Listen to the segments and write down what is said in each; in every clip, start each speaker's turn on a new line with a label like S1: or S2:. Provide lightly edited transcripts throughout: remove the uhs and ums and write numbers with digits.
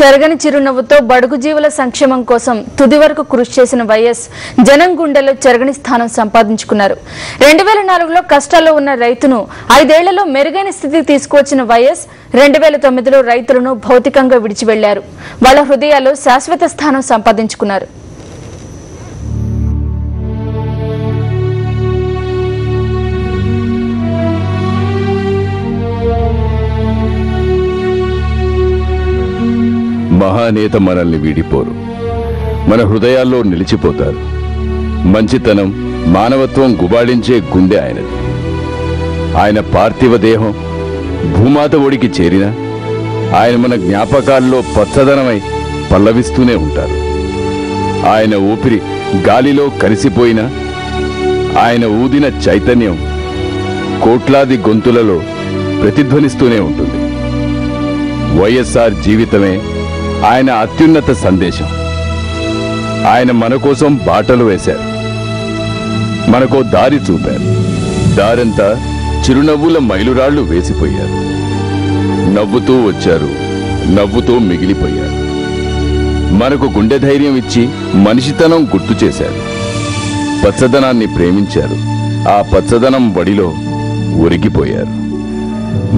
S1: చెరగని చిరునవ్వుతో బడుగు జీవుల సంక్షేమం కోసం తుది వరకు కృషి చేసిన వైఎస్ జనం గుండెల్లో చెరగని స్థానం సంపాదించుకున్నారు. 2004లో కష్టాల్లో ఉన్న రైతును 5 ఏళ్లలో మెరుగైన స్థితికి తీసుకువచ్చిన వైఎస్ 2009లో రైతులను భౌతికంగా విడిచి వెళ్లారు. వాళ్ళ హృదయాల్లో శాశ్వత స్థానం సంపాదించుకున్నారు.
S2: మహానేత మనల్ని వీడిపోరు, మన హృదయాల్లో నిలిచిపోతారు. మంచితనం, మానవత్వం గుబాళించే గుండె ఆయనది. ఆయన పార్థివ దేహం భూమాత ఒడికి చేరిన ఆయన మన జ్ఞాపకాల్లో పచ్చదనమై పల్లవిస్తూనే ఉంటారు. ఆయన ఊపిరి గాలిలో కలిసిపోయిన ఆయన ఊదిన చైతన్యం కోట్లాది గొంతులలో ప్రతిధ్వనిస్తూనే ఉంటుంది. వైఎస్ఆర్ జీవితమే ఆయన అత్యున్నత సందేశం. ఆయన మన కోసం బాటలు వేశారు, మనకో దారి చూపారు. దారంతా చిరునవ్వుల మైలురాళ్లు వేసిపోయారు. నవ్వుతూ వచ్చారు, నవ్వుతూ మిగిలిపోయారు. మనకు గుండె ధైర్యం ఇచ్చి మనిషితనం గుర్తు చేశారు. పచ్చదనాన్ని ప్రేమించారు, ఆ పచ్చదనం బడిలో ఒరిగిపోయారు.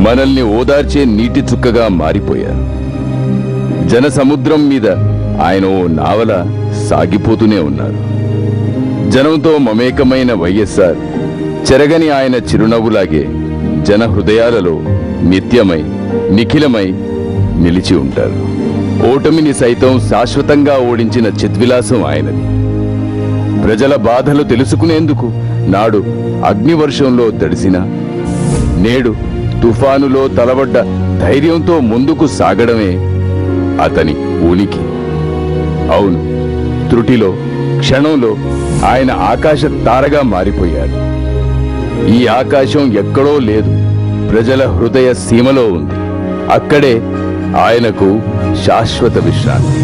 S2: మనల్ని ఓదార్చే నీటి చుక్కగా మారిపోయారు. జన సముద్రం మీద ఆయన ఓ నావల సాగిపోతూనే ఉన్నారు. జనంతో మమేకమైన వైఎస్ఆర్ చెరగని ఆయన చిరునవ్వులాగే జన హృదయాలలో నిత్యమై నిఖిలమై నిలిచి ఉంటారు. ఓటమిని సైతం శాశ్వతంగా ఓడించిన చిద్విలాసం ఆయనది. ప్రజల బాధలు తెలుసుకునేందుకు నాడు అగ్నివర్షంలో తడిసిన, నేడు తుఫానులో తలబడ్డ ధైర్యంతో ముందుకు సాగడమే అతని ఉనికి. అవును, త్రుటిలో క్షణంలో ఆయన ఆకాశ తారగా మారిపోయారు. ఈ ఆకాశం ఎక్కడో లేదు, ప్రజల హృదయ సీమలో ఉంది. అక్కడే ఆయనకు శాశ్వత విశ్రాంతి.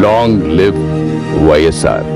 S2: Long live YSR.